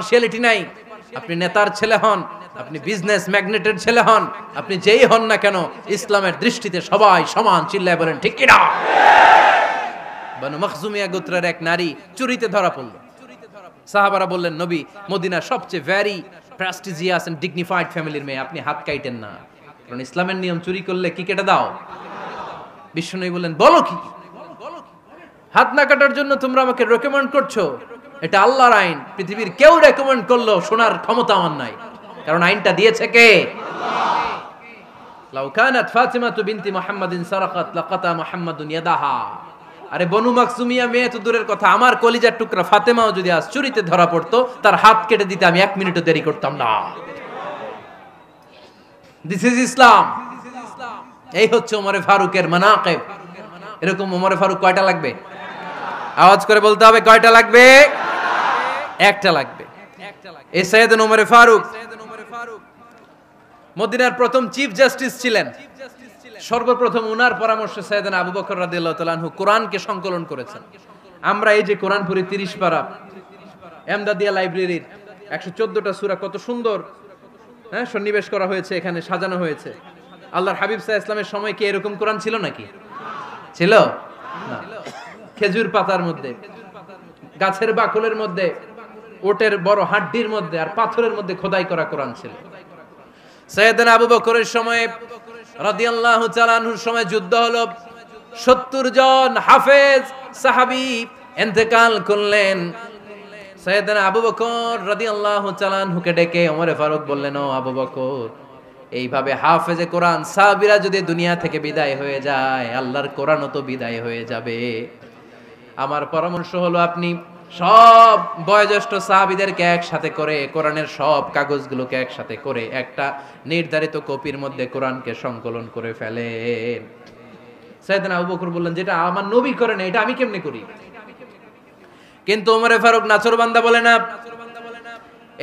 Partiality নাই। আপনি নেতার ছেলে হন, আপনি বিজনেস ম্যাগনেটের ছেলে হন, আপনি যেই হন না কেন, ইসলামের দৃষ্টিতে সবাই সমান। চিল্লায় বলেন ঠিক কিনা? বানু মখজুমিয়া গোত্রের এক নারী চুরিতে ধরা পড়ল। সাহাবারা বললেন, নবী, মদিনার সবচেয়ে ভেরি প্রেস্টিজিয়াস এন্ড ডিগনিফাইড ফ্যামিলির মেয়ে, আপনি হাত কাটেন না, কারণ ইসলামের নিয়ম চুরি করলে কি কেটে দাও। বিশ্বনবী বললেন, বলো কি, হাত না কাটার জন্য তোমরা আমাকে রেকমেন্ড করছো? এটা আল্লাহর আইন, পৃথিবীর কেউ রেকমেন্ড করলো শোনার ক্ষমতা আমার নাই, কারণ আইনটা দিয়েছে কে? লাউ কানাত ফাতিমাতু বিনতি মুহাম্মাদিন সারাকাত লাকাতা মুহাম্মাদুন ইয়াদাহা। আরে বনু মাকসুমিয়া মেয়ে তো দূরের কথা, আমার কলিজার টুকরা ফাতেমাও যদি আজ চুরিতে ধরা পড়তো, তার হাত কেটে দিতে আমি 1 মিনিটও দেরি করতাম না। দিস ইজ ইসলাম। এই হচ্ছে ওমরে ফারুকের মানাকিব। এরকম ওমরে ফারুক কয়টা লাগবে? আওয়াজ করে বলতে হবে, কয়টা লাগবে? একটা লাগবে। এই সাইয়েদনা ওমরে ফারুক মদিনার প্রথম চিফ জাস্টিস ছিলেন। সর্বপ্রথম উনার পরামর্শে সাইয়েদনা আবু বকর রাদিয়াল্লাহু তাআলা আনহু কোরআনকে সংকলন করেছেন। আমরা এই যে কোরআন পড়ি 30 পারা, এমদাদিয়া লাইব্রেরির 114টা সূরা, কত সুন্দর সন্নিবেশ করা হয়েছে, এখানে সাজানো হয়েছে। আল্লাহর হাবিব সাল্লাল্লাহু আলাইহি ওয়াসাল্লামের সময় কি এরকম কোরআন ছিল নাকি? ছিল না। খেজুর পাতার মধ্যে, গাছের বাকলের মধ্যে, ওটের বড় হাড্ডির মধ্যে আর পাথরের মধ্যে খোদাই করা কোরআন ছিল। সাইয়েদনা আবু বকরের সময় রাদিয়াল্লাহু তাআলা আনহুর সময় যুদ্ধ হলো, 70 জন হাফেজ সাহাবী ইন্তেকাল করলেন। সাইয়েদনা আবু বকর রাদিয়াল্লাহু তাআলা আনহুকে ডেকে ওমরে ফারুক বললেন, ও আবু বকর, এইভাবে হাফেজে কোরআন সাহাবীরা যদি দুনিয়া থেকে বিদায় হয়ে যায়, আল্লাহর কোরআনও তো বিদায় হয়ে যাবে। আমার পরামর্শ হলো, আপনি সব বয়োজ্যেষ্ঠ সাহাবীদেরকে একসাথে করে কোরআনের সব কাগজগুলোকে একসাথে করে একটা নির্ধারিত কপির মধ্যে কোরআনকে সংকলন করে ফেলেন। সাইয়েদনা আবু বকর বললেন, যেটা আমার নবী করেন এটা আমি কেমনে করি? কিন্তু ওমরে ফারুক নাচরবান্দা বলে না,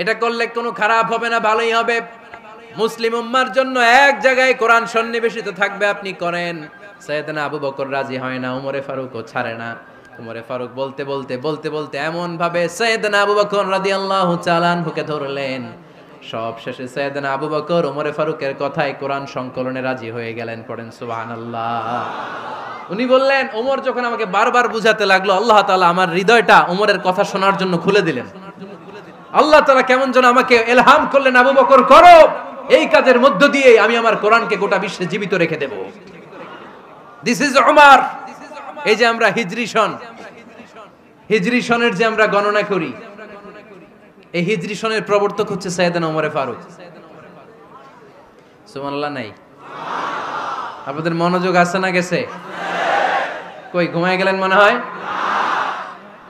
এটা করলে কোনো খারাপ হবে না, ভালোই হবে। মুসলিম উম্মার জন্য এক জায়গায় কোরআন সন্নিবেশিত থাকবে, আপনি করেন। সাইয়েদনা আবু বকর রাজি হয় না, ওমরে ফারুকও ছাড়ে না। ওমরে ফারুক বলতে বলতে বলতে বলতে এমন ভাবে সাইয়েদনা আবু বকর রাদিয়াল্লাহু তাআলা আনহুকে ধরলেন, সব শেষে সাইয়েদনা আবু বকর ওমরে ফারুকের কথায় কোরআন সংকলনে রাজি হয়ে গেলেন। পড়েন সুবহানাল্লাহ। উনি বললেন, ওমর যখন আমাকে বারবার বুঝাতে লাগলো, আল্লাহ তাআলা আমার হৃদয়টা ওমরের কথা শোনার জন্য খুলে দিলেন। আল্লাহ তাআলা কেমন যেন আমাকে ইলহাম করলেন, আবু বকর করো, এই কাজের মধ্য দিয়ে আমি আমার কোরআনকে গোটা বিশ্বে জীবিত রেখে দেব। This is Umar. এই যে আমরা হিজরি সনের যে আমরা গণনা করি, এই হিজরি সনের প্রবর্তক হচ্ছে সাইয়েদনা ওমরে ফারুক। সুবহানাল্লাহ নাই? আপনাদের মনোযোগ আছে না গেছে? কই ঘুমায় গেলেন মনে হয়?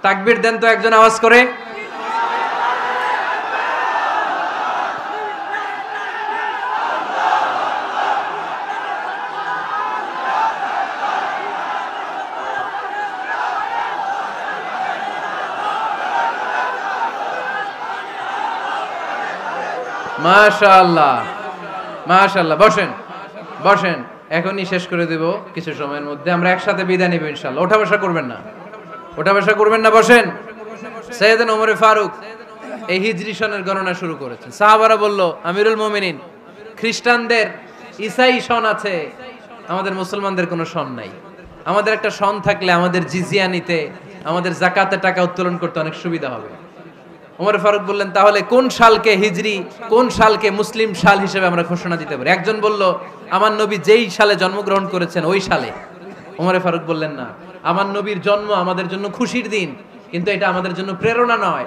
তাকবীর দেন তো একজন আওয়াজ করে। মাশাআল্লাহ মাশাআল্লাহ। বসেন বসেন, এখনই শেষ করে দেব কিছু সময়ের মধ্যে। আমরা একসাথে বিদায় নিব ইনশাআল্লাহ। ওঠা বসা করবেন না, ওঠা বসা করবেন না, বসেন। সাইয়েদনা ওমর ফারুক এই হিজরি সনের গণনা শুরু করেছেন। সাহাবারা বলল, আমিরুল মুমিনিন, খ্রিস্টানদের ঈসাই সন আছে, আমাদের মুসলমানদের কোনো সন নাই। আমাদের একটা সন থাকলে আমাদের জিজিয়া নিতে, আমাদের যাকাতের টাকা উত্তোলন করতে অনেক সুবিধা হবে। ওমর ফারুক বললেন, তাহলে কোন সালকে হিজরি, কোন সালকে মুসলিম সাল হিসেবে আমরা ঘোষণা দিতে পারি? একজন বলল, আমার নবী যেই সালে জন্মগ্রহণ করেছেন ওই সালে। ওমর ফারুক বললেন, না, আমার নবীর জন্ম আমাদের জন্য খুশির দিন, কিন্তু এটা আমাদের জন্য প্রেরণা নয়,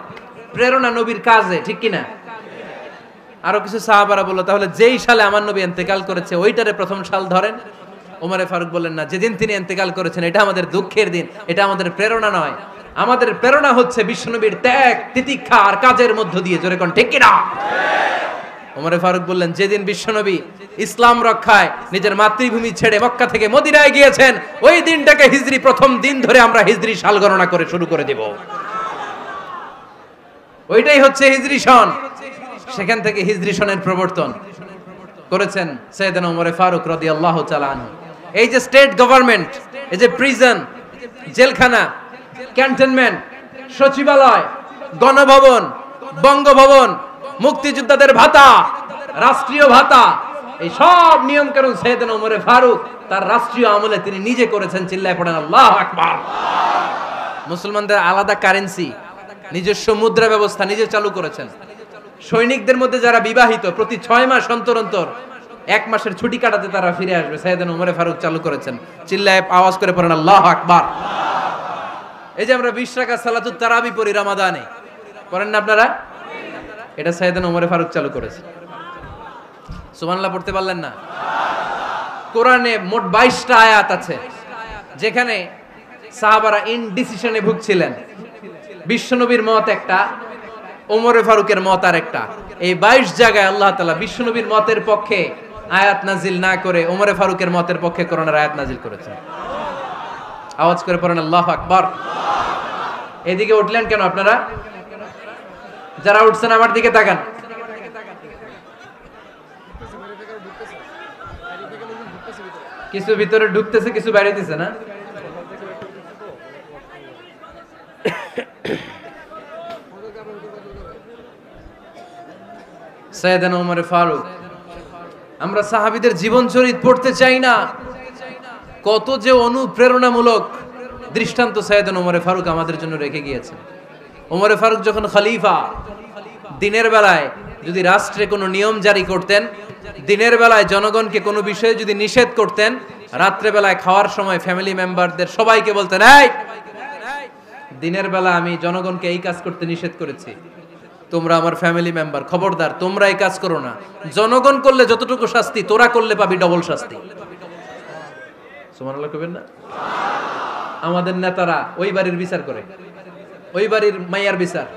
প্রেরণা নবীর কাজে, ঠিক কিনা? আরো কিছু সাহাবারা বলল, তাহলে যেই সালে আমার নবী ইন্তেকাল করেছে ওইটারে প্রথম সাল ধরেন। ওমর ফারুক বললেন, না, যেদিন তিনি ইন্তেকাল করেছেন এটা আমাদের দুঃখের দিন, এটা আমাদের প্রেরণা নয়। আমাদের প্রেরণা হচ্ছে বিশ্বনবীর ত্যাগ, তিতিক্ষা আর কাজের মধ্য দিয়ে। জোরে কোন ঠিক কিনা? ওমর ফারুক বললেন, যেদিন বিশ্বনবী ইসলাম রক্ষায় নিজের মাতৃভূমি ছেড়ে মক্কা থেকে মদিনায় গিয়েছেন, ওই দিনটাকে হিজরি প্রথম দিন ধরে আমরা হিজরি সাল গণনা করে শুরু করে দেব। ওইটাই হচ্ছে হিজরি সন। সেখান থেকে হিজরি সনের প্রবর্তন করেছেন সাইয়েদনা ওমর ফারুক রাদিয়াল্লাহু তাআলা আনহু। এই যে স্টেট গভর্নমেন্ট, এই যে প্রিজন, জেলখানা, ক্যান্টনমেন্ট, সচিবালয়, গণভবন, বঙ্গভবন, মুক্তিযোদ্ধাদের ভাতা, রাষ্ট্রীয় ভাতা, এই সব নিয়ম কানুন সাইয়েদনা ওমর ফারুক তার রাষ্ট্রীয় আমলে তিনি নিজে করেছেন। চিল্লায় পড়েন আল্লাহু আকবার। মুসলমানদের আলাদা কারেন্সি, নিজস্ব মুদ্রা ব্যবস্থা নিজে চালু করেছেন। সৈনিকদের মধ্যে যারা বিবাহিত প্রতি 6 মাস অন্তর অন্তর 1 মাসের ছুটি কাটাতে তারা ফিরে আসবে, সাইয়েদনা ওমর ফারুক চালু করেছেন। চিল্লায় আওয়াজ করে পড়েন আল্লাহু আকবার। এই যে আমরা 20 রাকাত সালাতুত তারাবি পড়ি রমাদানে, পড়েন না আপনারা? এটা সাইয়েদনা ওমর ফারুক চালু করেছে। সুবহানাল্লাহ পড়তে পারলেন না? কোরআনে মোট 22টা আয়াত আছে যেখানে সাহাবারা ইনডিসিশনে ভুগছিলেন। বিশ্বনবীর মত একটা, ওমর ফারুকের মত আর একটা। এই 22 জায়গায় আল্লাহ তাআলা বিশ্বনবীর মতের পক্ষে আয়াত নাজিল না করে ওমর ফারুকের মতের পক্ষে কোরআনের আয়াত নাজিল করেছেন। আওয়াজ করে পড়েন আল্লাহু আকবার। এদিকে উঠলেন কেন আপনারা? যারা উঠছেন আমার দিকে তাকান। কিছু ভিতরে ঢুকতেছে, কিছু বাইরে দিছে না? সাইয়েদনা ওমর ফারুক, আমরা সাহাবীদের জীবন চরিত পড়তে চাই না, কত যে অনুপ্রেরণামূলক দৃষ্টান্ত সাইয়েদনা ওমর ফারুক আমাদের জন্য রেখে গিয়েছেন। ওমর ফারুক যখন খলিফা, দিনের বেলায় যদি রাষ্ট্রে কোনো নিয়ম জারি করতেন, দিনের বেলায় জনগণকে কোনো বিষয়ে যদি নিষেধ করতেন, রাত্রে বেলায় খাওয়ার সময় ফ্যামিলি মেম্বারদের সবাইকে বলতেন, এই দিনের বেলা আমি জনগণকে এই কাজ করতে নিষেধ করেছি, তোমরা আমার ফ্যামিলি মেম্বার, খবরদার তোমরা এই কাজ করো না। জনগণ করলে যতটুকু শাস্তি, তোরা করলে পাবি ডবল শাস্তি। সুবহানাল্লাহ কইবেন না? আমাদের নেতারা ওই বাড়ির বিচার করে, ওই বাড়ির মাইয়ার বিচার,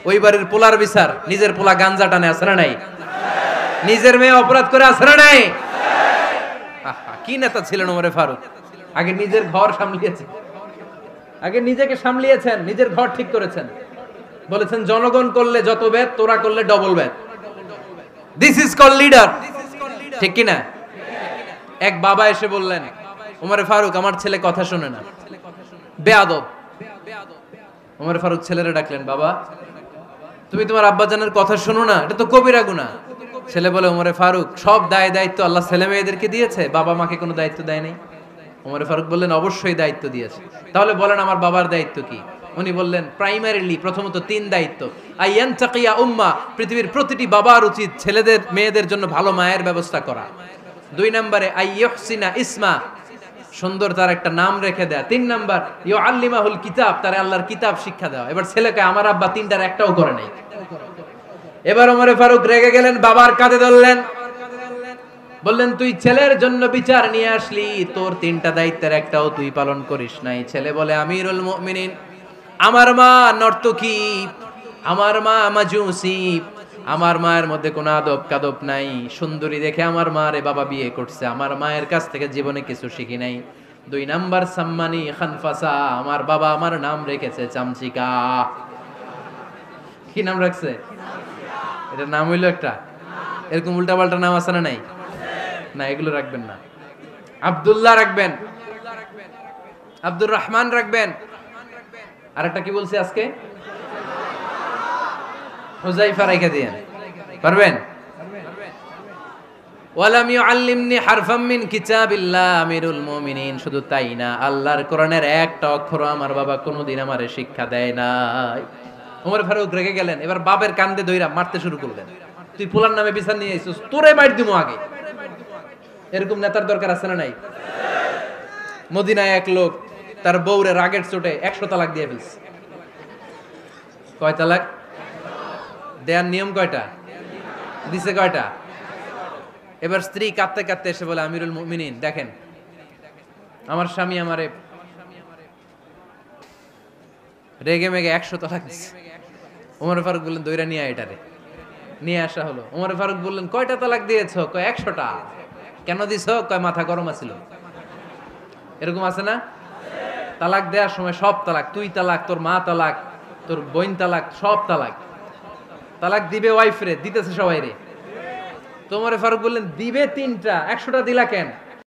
ওই বাড়ির পোলার বিচার, নিজের পোলা গাঞ্জা টানে আছে না নাই? নিজের মেয়ে অপরাধ করে আছে না নাই? কি নেতা ছিলেন ওমর ফারুক! আগে নিজের ঘর সামলিয়েছেন, আগে নিজেকে সামলিয়েছেন, নিজের ঘর ঠিক করেছেন। বলেছেন জনগণ করলে যত বেদ, তোরা করলে double Veda. This is call leader, ঠিক কি না? এক বাবা এসে বললেন, ওমর ফারুক আমার ছেলে কথা শোনে না, বেয়াদব। ওমর ফারুক ছেলেরে ডাকলেন, বাবা তুমি তোমার আব্বাজানের কথা শোনো না, এটা তো কবিরা গুনাহ। ছেলে বলে, ওমর ফারুক সব দায় দায়িত্ব আল্লাহ ছেলে মেয়েদেরকে দিয়েছে, বাবা মাকে কোনো দায়িত্ব দেয় নাই। ওমর ফারুক বললেন, অবশ্যই দায়িত্ব দিয়েছে। তাহলে বলেন আমার বাবার দায়িত্ব কি? উনি বললেন, প্রাইমারিলি প্রথমত 3 দায়িত্ব। আইয়ান তাকিয়া উম্মা, পৃথিবীর প্রতিটি বাবার উচিত ছেলেদের মেয়েদের জন্য ভালো মায়ের ব্যবস্থা করা। 2 নম্বরে আইয়ুহসিনা ইসমা, সুন্দর তার একটা নাম রেখে দেয়া। 3 নাম্বার ইউআল্লিমাহুল কিতাব, তার আল্লাহর কিতাব শিক্ষা দেওয়া। এবার ছেলেকে আমার আব্বা 3টার একটাও করে নাই। এবার ওমর ফারুক রেগে গেলেন, বাবার কাঁধে ধরলেন, বললেন তুই ছেলের জন্য বিচার নিয়ে আসলি, তোর 3টা দায়িত্বের একটাও তুই পালন করিস নাই। ছেলে বলে, আমিরুল মুমিনিন আমার মা নর্তকী, আমার মা মাজুসি, আমার মায়ের মধ্যে কোনো আদব কাদব নাই, সুন্দরী দেখে আমার মারে বাবা বিয়ে করছে, আমার মায়ের কাছ থেকে জীবনে কিছু শিখি নাই। 2 নাম্বার সাম্মানি খানফাসা, আমার বাবা আমার নাম রেখেছে চামচিকা। কি নাম রাখছে? এটা নাম হইলো একটা, এরকম উল্টাপাল্টা নাম আছে না নাই? না, এগুলো রাখবেন না। আব্দুল্লাহ রাখবেন, আব্দুর রহমান রাখবেন। আরেকটা কি বলছি আজকে? হুযায়ফা রেখে দিয়েন, পারবেন? ওয়ালাম ইউআল্লিমনি হারফাম মিন কিতাবিল্লাহ আমিরুল মুমিনিন। শুধু তাই না, আল্লাহর কোরআনের একটা অক্ষর আমার বাবা কোনোদিন আমারে শিক্ষা দেয় নাই। ওমর ফারুক রেগে গেলেন, এবার বাবার কান্দে ধইরা মারতে শুরু করলেন। তুই পোলার নামে বিচার নিয়ে আইছিস, তোরে মার দিমু আগে। এরকম নেতার দরকার আছে না নাই? মদিনায় এক লোক তার বউরে রাগের চোটে 100 তালাক দিয়ে ফেলছে। কয় তালাক দেয়ার নিয়ম কয়টা? দিছে কয়টা? এবার স্ত্রী কাঁদতে কাঁদতে এসে বলে, আমিরুল মুমিনিন দেখেন, আমার স্বামী আমারে রেগে মেগে 100 তালাক দিছে। ওমর ফারুক বললেন, দইরা নিয়ে আয় এটারে। নিয়ে আসা হলো। ওমর ফারুক বললেন, কয়টা তালাক দিয়েছো? কয় 100টা। কেন দিছো? কয় মাথা গরম আছিল। এরকম আছে না? তালাক দেওয়ার সময় সব তালাক, তুই তালাক, তোর মা তালাক, তোর বোন তালাক, সব তালাক। তালাক দিবে ওয়াইফ রে, দিতেছে সবাই রে। তো ওমর ফারুক বললেন, দিবে 3টা, 100টা দিলা কেন?